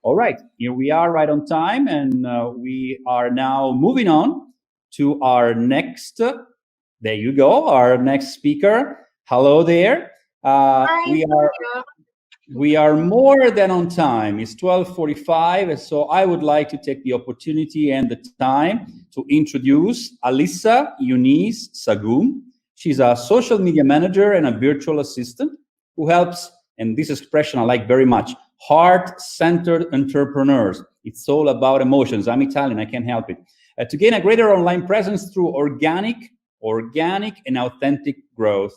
All right, here we are right on time, and we are now moving on to our next, there you go, our next speaker. Hello there. We are more than on time. It's 12:45, and so I would like to take the opportunity and the time to introduce Alyssa Eunice Sagum. She's a social media manager and a virtual assistant who helps, and this expression I like very much, heart-centered entrepreneurs. It's all about emotions. I'm Italian, I can't help it. To gain a greater online presence through organic and authentic growth.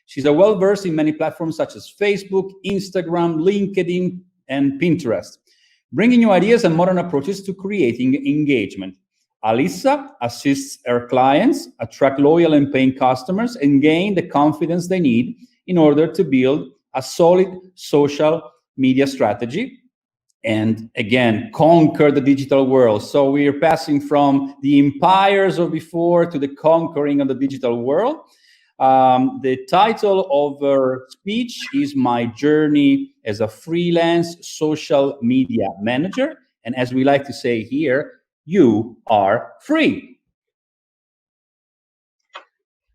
She's a well-versed in many platforms such as Facebook, Instagram, LinkedIn, and Pinterest, bringing you ideas and modern approaches to creating engagement. Alyssa assists her clients attract loyal and paying customers and gain the confidence they need in order to build a solid social media strategy and, again, conquer the digital world. So we're passing from the empires of before to the conquering of the digital world. The title of her speech is My Journey as a Freelance Social Media Manager. And as we like to say here, you are free.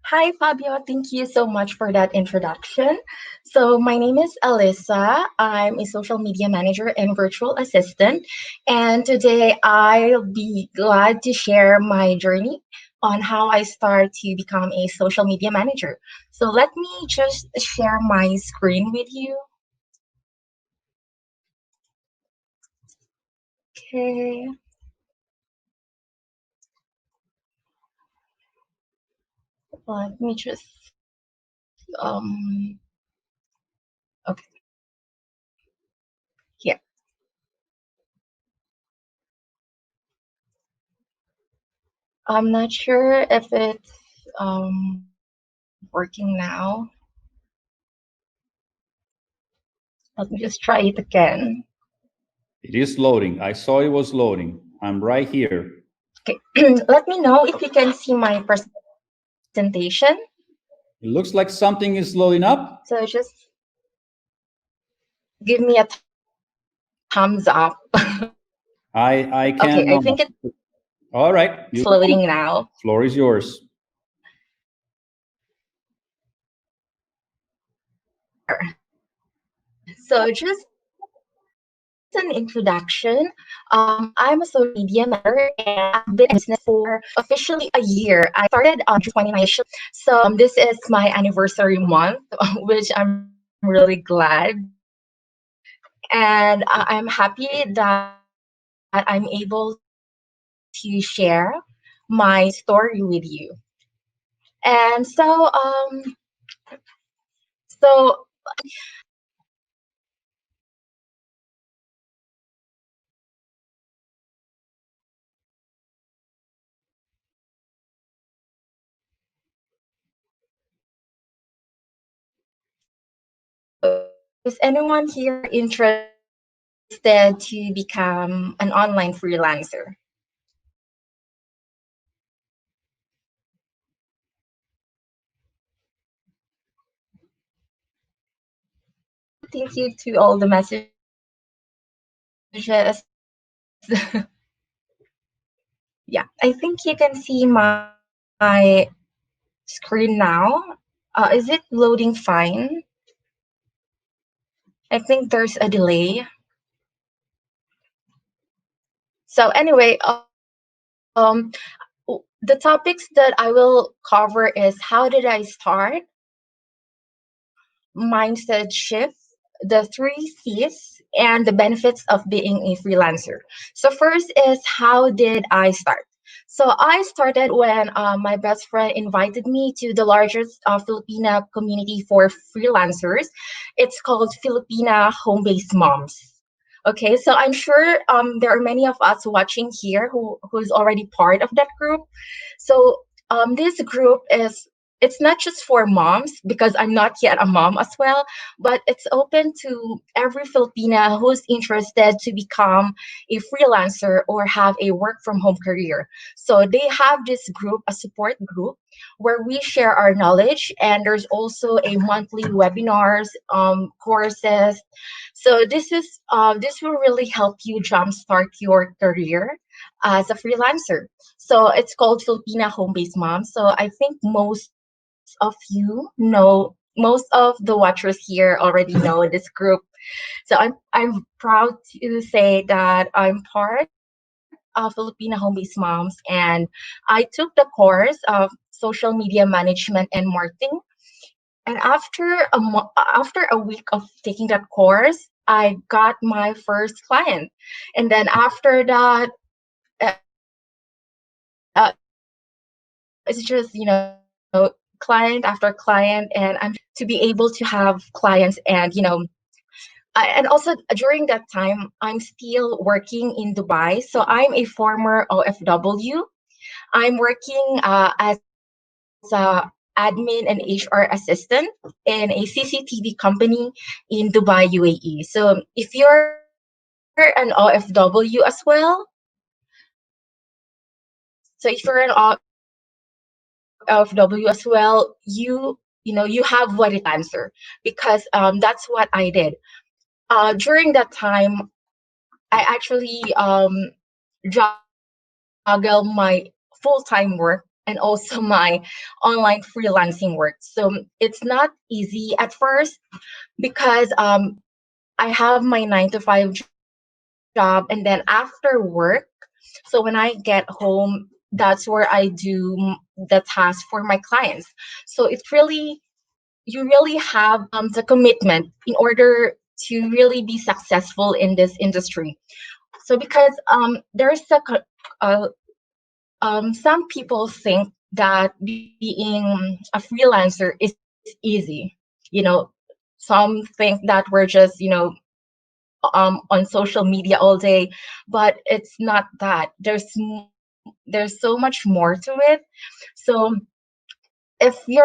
Hi, Fabio. Thank you so much for that introduction. So my name is Alyssa. I'm a social media manager and virtual assistant. And today I'll be glad to share my journey on how I start to become a social media manager. So let me just share my screen with you. Okay. Let me just, okay, here. I'm not sure if it's working now. Let me just try it again. It is loading. I saw it was loading. I'm right here. Okay, let me know if you can see my presentation. It looks like something is loading up. So just give me a thumbs up. I can't. Okay, I think it's all right. It's loading now. Floor is yours. So just an introduction. I'm a social media manager and I've been in business for officially a year. I started on 2019. So this is my anniversary month, which I'm really glad. And I'm happy that I'm able to share my story with you. And so is anyone here interested to become an online freelancer? Thank you to all the messages. Yeah, I think you can see my screen now. Is it loading fine? I think there's a delay. So anyway, the topics that I will cover is how did I start, mindset shift, the 3 C's, and the benefits of being a freelancer. So first is how did I start? So I started when my best friend invited me to the largest Filipina community for freelancers. It's called Filipina Home-Based Moms. Okay, so I'm sure there are many of us watching here who's already part of that group. So this group is it's not just for moms, because I'm not yet a mom as well, but it's open to every Filipina who's interested to become a freelancer or have a work from home career. So they have this group, a support group, where we share our knowledge, and there's also a monthly webinars, courses. So this will really help you jumpstart your career as a freelancer. So it's called Filipina Home Based Mom. So I think most of you know, most of the watchers here already know this group. So I'm proud to say that I'm part of Filipina Home Based Moms, and I took the course of social media management and marketing. And after a week of taking that course, I got my first client. And then after that, it's just, client after client, and I'm to be able to have clients. And and also during that time, I'm still working in Dubai. So I'm a former OFW. I'm working as a admin and HR assistant in a CCTV company in Dubai, UAE. So if you're an OFW as well, you have what it takes to be a freelancer, because that's what I did. During that time, I actually juggle my full-time work and also my online freelancing work. So it's not easy at first, because I have my 9 to 5 job, and then after work, so when I get home, that's where I do the task for my clients. So it's really, you really have the commitment in order to really be successful in this industry. So because there's some people think that being a freelancer is easy. You know, some think that we're just, on social media all day, but it's not that. There's so much more to it. So if you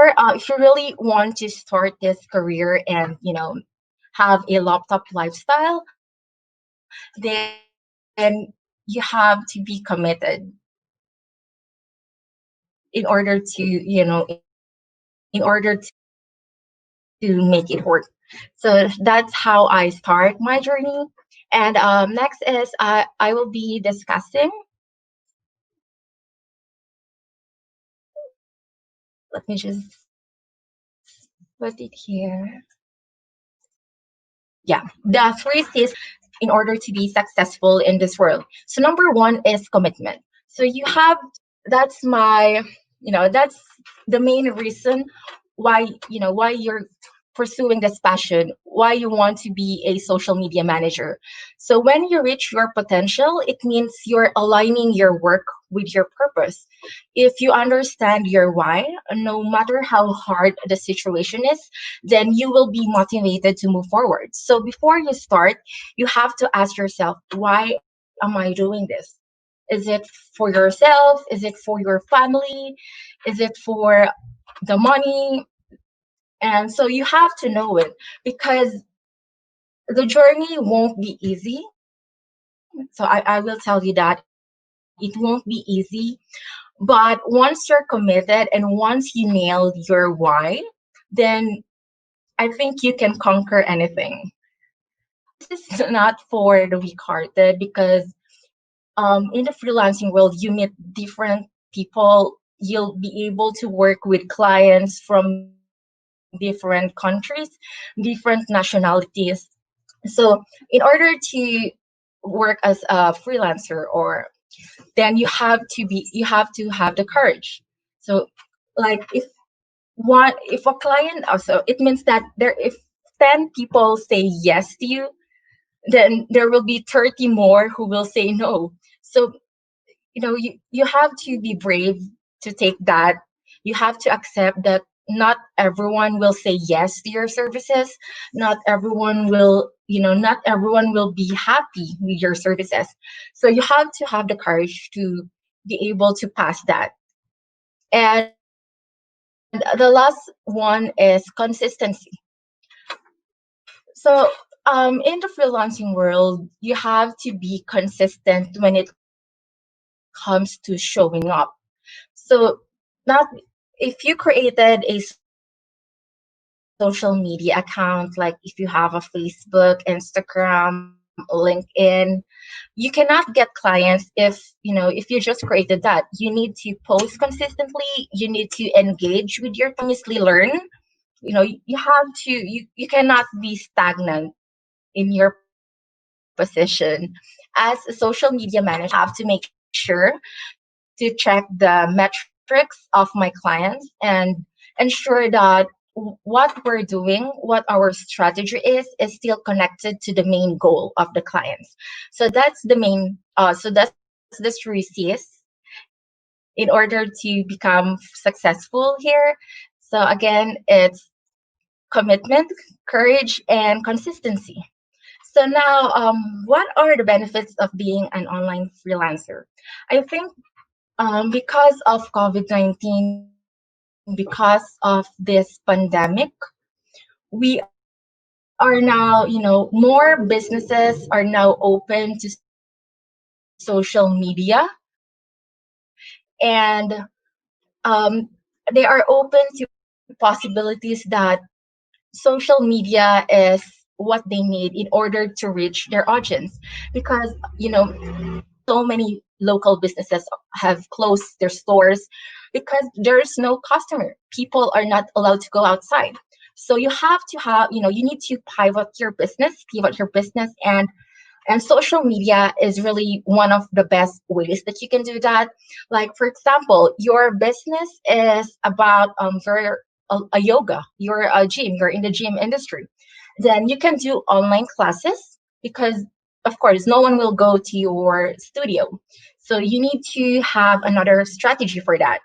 really want to start this career and have a laptop lifestyle, then you have to be committed in order to to make it work. So that's how I start my journey. And next is I will be discussing, let me just put it here. Yeah, the three C's in order to be successful in this world. So number one is commitment. So you have, that's my, that's the main reason why, why you're pursuing this passion, why you want to be a social media manager. So when you reach your potential, it means you're aligning your work with your purpose. If you understand your why, no matter how hard the situation is, then you will be motivated to move forward. So before you start, you have to ask yourself, why am I doing this? Is it for yourself? Is it for your family? Is it for the money? And so you have to know it, because the journey won't be easy. So I will tell you that it won't be easy. But once you're committed and once you nailed your why, then I think you can conquer anything. This is not for the weak-hearted, because in the freelancing world, you meet different people. You'll be able to work with clients from different countries, different nationalities. So in order to work as a freelancer, or then you have to have the courage. So like if a client also, it means that there if 10 people say yes to you, then there will be 30 more who will say no. So you have to be brave to take that. You have to accept that not everyone will say yes to your services. Not everyone will be happy with your services. So you have to have the courage to be able to pass that. And the last one is consistency. So in the freelancing world, you have to be consistent when it comes to showing up. So not if you created a social media account, like if you have a Facebook, Instagram, LinkedIn, you cannot get clients if you just created that. You need to post consistently, you need to engage with your clients, you need to continuously learn. You cannot be stagnant in your position. As a social media manager, I have to make sure to check the metrics of my clients and ensure that what we're doing, what our strategy is still connected to the main goal of the clients. So that's the main so that's the three C's in order to become successful here. So again, it's commitment, courage, and consistency. So now, what are the benefits of being an online freelancer? I think because of COVID-19, because of this pandemic, we are now, more businesses are now open to social media, and they are open to possibilities that social media is what they need in order to reach their audience. Because so many local businesses have closed their stores because there's no customer. People are not allowed to go outside. So you have to have, you need to pivot your business, and social media is really one of the best ways that you can do that. Like for example, your business is about a yoga, you're a gym, you're in the gym industry, then you can do online classes because of course no one will go to your studio. So you need to have another strategy for that.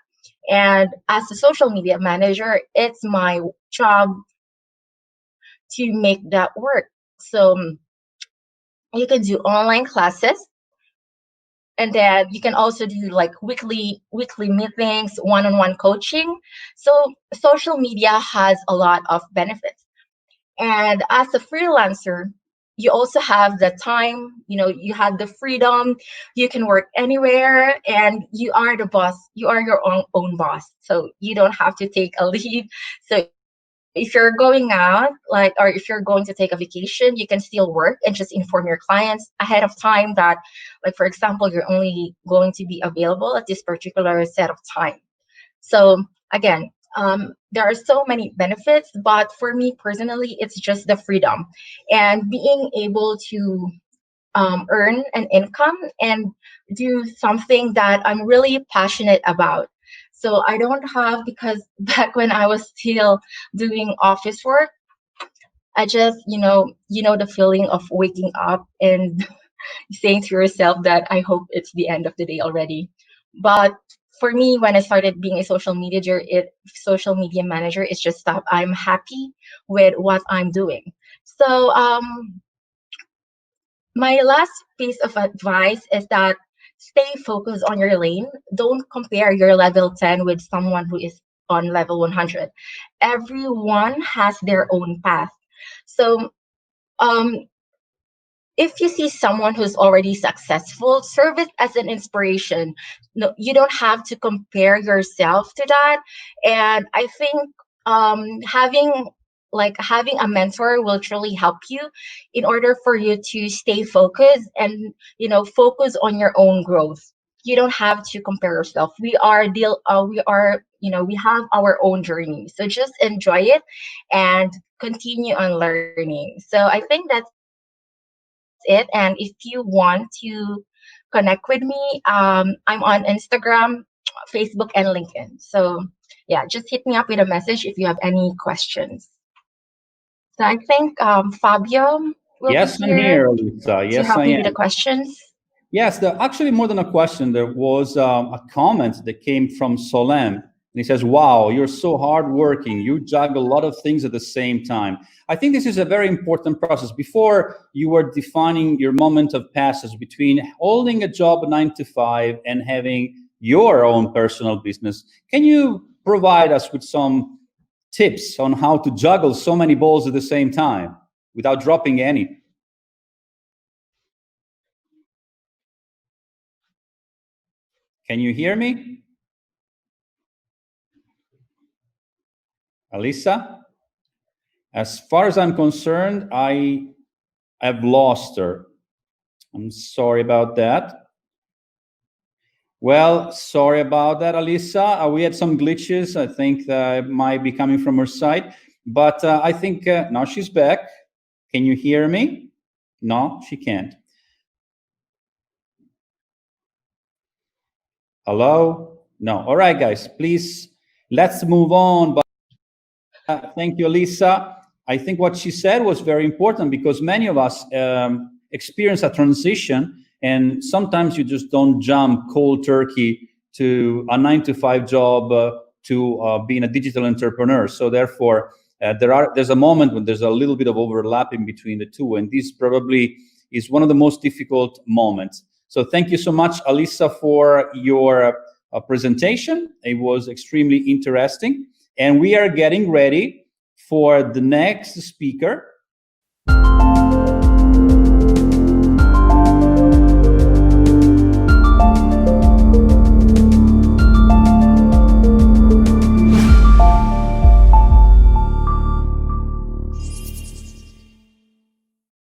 And as a social media manager, it's my job to make that work. So you can do online classes, and then you can also do like weekly meetings, one-on-one coaching. So social media has a lot of benefits. And as a freelancer, you also have the time, you have the freedom, you can work anywhere, and you are the boss, you are your own boss. So you don't have to take a leave. So if you're going out, or if you're going to take a vacation, you can still work and just inform your clients ahead of time that, like for example, you're only going to be available at this particular set of time. So again, there are so many benefits, but for me personally, it's just the freedom and being able to earn an income and do something that I'm really passionate about. So I don't have, because back when I was still doing office work, I just, the feeling of waking up and saying to yourself that I hope it's the end of the day already. But for me, when I started being a social media manager, it's just that I'm happy with what I'm doing. So my last piece of advice is that stay focused on your lane. Don't compare your level 10 with someone who is on level 100. Everyone has their own path. So um, if you see someone who's already successful, serve it as an inspiration. No, you don't have to compare yourself to that. And I think having a mentor will truly help you in order for you to stay focused and focus on your own growth. You don't have to compare yourself. We have our own journey. So just enjoy it and continue on learning. So I think that's it. And if you want to connect with me, I'm on Instagram, Facebook, and LinkedIn. So yeah, just hit me up with a message if you have any questions. So I think Fabio will be Yes, I'm here here, Alyssa. to Yes, help I me with the am. questions. Yes, actually, more than a question, there was a comment that came from Solem. And he says, wow, you're so hardworking. You juggle a lot of things at the same time. I think this is a very important process. Before, you were defining your moment of passage between holding a job 9 to 5 and having your own personal business. Can you provide us with some tips on how to juggle so many balls at the same time without dropping any. Can you hear me? Alyssa? As far as I'm concerned, I've lost her. I'm sorry about that. Well, sorry about that, Alyssa. We had some glitches. I think that might be coming from her side. But I think now she's back. Can you hear me? No, she can't. Hello? No. All right, guys, please, let's move on. But thank you, Alyssa. I think what she said was very important because many of us experience a transition, and sometimes you just don't jump cold turkey to a 9-to-5 job to being a digital entrepreneur. So therefore, there's a moment when there's a little bit of overlapping between the two, and this probably is one of the most difficult moments. So thank you so much, Alyssa, for your presentation. It was extremely interesting. And we are getting ready for the next speaker.